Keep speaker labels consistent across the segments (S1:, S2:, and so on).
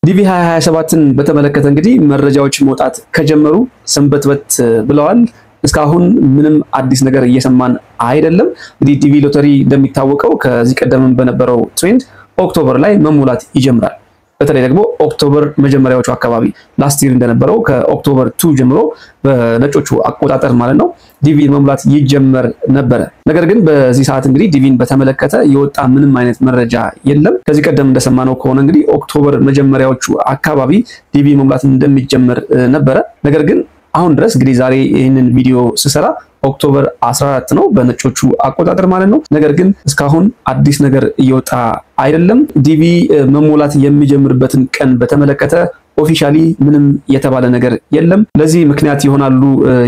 S1: ዲቪ 2027ን በተመለከተ እንግዲህ መረጃዎች መውጣት ከጀመሩ ሰንበትበት ብለዋል። እስካሁን ምንም አዲስ ነገር እየሰማን አይደለም። እንግዲህ ዲቪ ሎተሪ እንደሚታወቀው ከዚህ ቀደም በነበረው ትሬንድ ኦክቶበር ላይ መሙላት ይጀምራል። በተለይ ደግሞ ኦክቶበር መጀመሪያዎቹ አካባቢ ላስት ይር እንደነበረው ከኦክቶበር 2 ጀምሮ በነጮቹ አቆጣጠር ማለት ነው ዲቪ መሙላት ይጀመር ነበር። ነገር ግን በዚህ ሰዓት እንግዲህ ዲቪን በተመለከተ የወጣ ምንም አይነት መረጃ የለም። ከዚህ ቀደም እንደሰማነው ከሆነ እንግዲህ ኦክቶበር መጀመሪያዎቹ አካባቢ ዲቪ መሙላት እንደሚጀመር ነበር። ነገር ግን አሁን ድረስ እንግዲህ ዛሬ ይህንን ቪዲዮ ስሰራ ኦክቶበር 14 ነው በነጮቹ አቆጣጠር ማለት ነው። ነገር ግን እስካሁን አዲስ ነገር እየወጣ አይደለም። ዲቪ መሞላት የሚጀምርበትን ቀን በተመለከተ ኦፊሻሊ ምንም የተባለ ነገር የለም። ለዚህ ምክንያት ይሆናሉ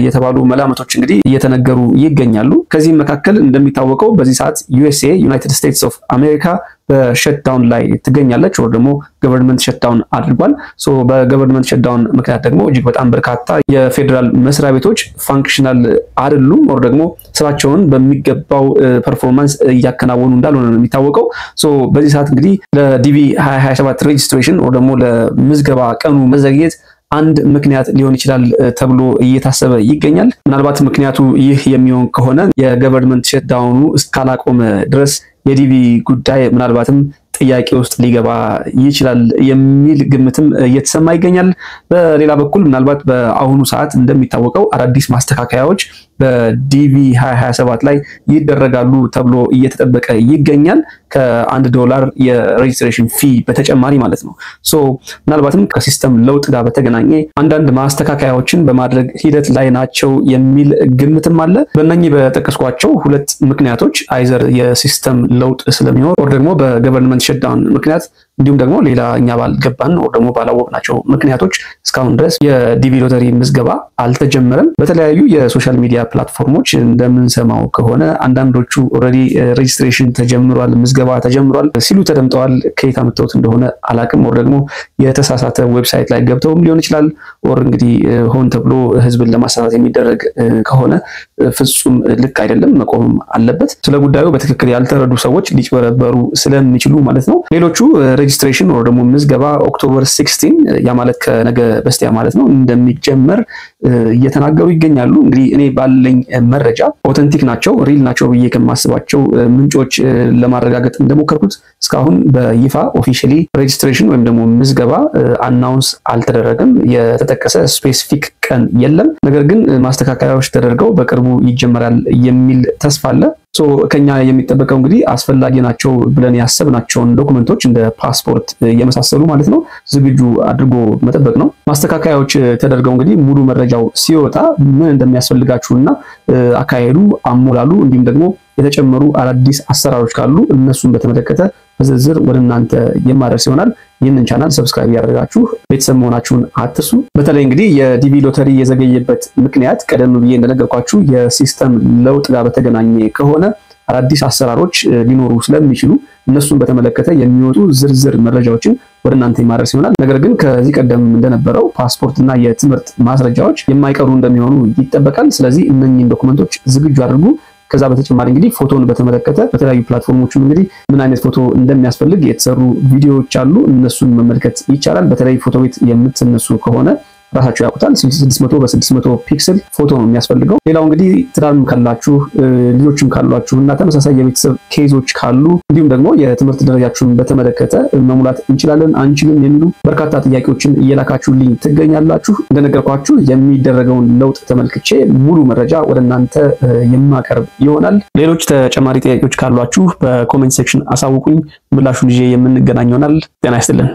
S1: የተባሉ መላምቶች እንግዲህ እየተነገሩ ይገኛሉ። ከዚህ መካከል እንደሚታወቀው በዚህ ሰዓት ዩኤስኤ ዩናይትድ ስቴትስ ኦፍ አሜሪካ በሸትዳውን ላይ ትገኛለች ወይ ደግሞ ገቨርንመንት ሸትዳውን አድርጓል። ሶ በገቨርንመንት ሸትዳውን ምክንያት ደግሞ እጅግ በጣም በርካታ የፌደራል መስሪያ ቤቶች ፋንክሽናል አይደሉም ወይ ደግሞ ስራቸውን በሚገባው ፐርፎርማንስ እያከናወኑ እንዳልሆነ ነው የሚታወቀው። ሶ በዚህ ሰዓት እንግዲህ ለዲቪ 2027 ሬጅስትሬሽን ወይ ደግሞ ለምዝገባ ቀኑ መዘግየት አንድ ምክንያት ሊሆን ይችላል ተብሎ እየታሰበ ይገኛል። ምናልባት ምክንያቱ ይህ የሚሆን ከሆነ የገቨርንመንት ሸትዳውኑ እስካላቆመ ድረስ የዲቪ ጉዳይ ምናልባትም ጥያቄ ውስጥ ሊገባ ይችላል የሚል ግምትም እየተሰማ ይገኛል። በሌላ በኩል ምናልባት በአሁኑ ሰዓት እንደሚታወቀው አዳዲስ ማስተካከያዎች በዲቪ 2027 ላይ ይደረጋሉ ተብሎ እየተጠበቀ ይገኛል። $1 የሬጅስትሬሽን ፊ በተጨማሪ ማለት ነው። ሶ ምናልባትም ከሲስተም ለውጥ ጋር በተገናኘ አንዳንድ ማስተካከያዎችን በማድረግ ሂደት ላይ ናቸው የሚል ግምትም አለ። በእነኚህ በጠቀስኳቸው ሁለት ምክንያቶች አይዘር የሲስተም ለውጥ ስለሚኖር ወይ ደግሞ በገቨርንመንት ሸትዳውን ምክንያት እንዲሁም ደግሞ ሌላ እኛ ባልገባን ወይ ደግሞ ባላወቅናቸው ምክንያቶች እስካሁን ድረስ የዲቪ ሎተሪ ምዝገባ አልተጀመረም። በተለያዩ የሶሻል ሚዲያ ፕላትፎርሞች እንደምንሰማው ከሆነ አንዳንዶቹ ኦልሬዲ ሬጅስትሬሽን ተጀምሯል፣ ምዝገባ ተጀምሯል ሲሉ ተደምጠዋል። ከየት አመጣሁት እንደሆነ አላቅም። ወይ ደግሞ የተሳሳተ ዌብሳይት ላይ ገብተውም ሊሆን ይችላል። ወይ እንግዲህ ሆን ተብሎ ህዝብን ለማሳሳት የሚደረግ ከሆነ ፍጹም ልክ አይደለም፣ መቆም አለበት። ስለ ጉዳዩ በትክክል ያልተረዱ ሰዎች ሊጭበረበሩ ስለሚችሉ ማለት ነው። ሌሎቹ ሬጅስትሬሽን ወይ ደግሞ ምዝገባ ኦክቶበር 16 ያ ማለት ከነገ በስቲያ ማለት ነው እንደሚጀመር እየተናገሩ ይገኛሉ። እንግዲህ እኔ ባለኝ መረጃ ኦተንቲክ ናቸው ሪል ናቸው ብዬ ከማስባቸው ምንጮች ለማረጋገጥ እንደሞከርኩት እስካሁን በይፋ ኦፊሻሊ ሬጅስትሬሽን ወይም ደግሞ ምዝገባ አናውንስ አልተደረገም። የተጠቀሰ ስፔሲፊክ ቀን የለም። ነገር ግን ማስተካከያዎች ተደርገው በቅርቡ ይጀመራል የሚል ተስፋ አለ። ሶ ከኛ የሚጠበቀው እንግዲህ አስፈላጊ ናቸው ብለን ያሰብናቸውን ዶክመንቶች እንደ ፓስፖርት የመሳሰሉ ማለት ነው ዝግጁ አድርጎ መጠበቅ ነው። ማስተካከያዎች ተደርገው እንግዲህ ሙሉ መረጃው ሲወጣ ምን እንደሚያስፈልጋችሁና አካሄዱ አሞላሉ እንዲሁም ደግሞ የተጨመሩ አዳዲስ አሰራሮች ካሉ እነሱን በተመለከተ በዝርዝር ወደናንተ የማደርስ ይሆናል። ይህንን ቻናል ሰብስክራይብ ያደርጋችሁ ቤተሰብ መሆናችሁን አትርሱ። በተለይ እንግዲህ የዲቪ ሎተሪ የዘገየበት ምክንያት ቀደም ብዬ እንደነገርኳችሁ የሲስተም ለውጥ ጋር በተገናኘ ከሆነ አዳዲስ አሰራሮች ሊኖሩ ስለሚችሉ እነሱን በተመለከተ የሚወጡ ዝርዝር መረጃዎችን ወደናንተ የማደርስ ይሆናል። ነገር ግን ከዚህ ቀደም እንደነበረው ፓስፖርትና የትምህርት ማስረጃዎች የማይቀሩ እንደሚሆኑ ይጠበቃል። ስለዚህ እነኚህን ዶክመንቶች ዝግጁ አድርጉ። ከዛ በተጨማሪ እንግዲህ ፎቶን በተመለከተ በተለያዩ ፕላትፎርሞችም እንግዲህ ምን አይነት ፎቶ እንደሚያስፈልግ የተሰሩ ቪዲዮዎች አሉ። እነሱን መመልከት ይቻላል። በተለይ ፎቶ ቤት የምትነሱ ከሆነ ራሳችሁ ያውቁታል 600 በ600 ፒክሰል ፎቶ ነው የሚያስፈልገው። ሌላው እንግዲህ ትዳርም ካላችሁ ልጆችም ካሏችሁና ተመሳሳይ የቤተሰብ ኬዞች ካሉ እንዲሁም ደግሞ የትምህርት ደረጃችሁን በተመለከተ መሙላት እንችላለን አንችልም የሚሉ በርካታ ጥያቄዎችን እየላካችሁልኝ ትገኛላችሁ። እንደነገርኳችሁ የሚደረገውን ለውጥ ተመልክቼ ሙሉ መረጃ ወደናንተ የማቀርብ ይሆናል። ሌሎች ተጨማሪ ጥያቄዎች ካሏችሁ በኮሜንት ሴክሽን አሳውቁኝ። ምላሹን ይዤ የምንገናኝ ይሆናል። ጤና ይስጥልን።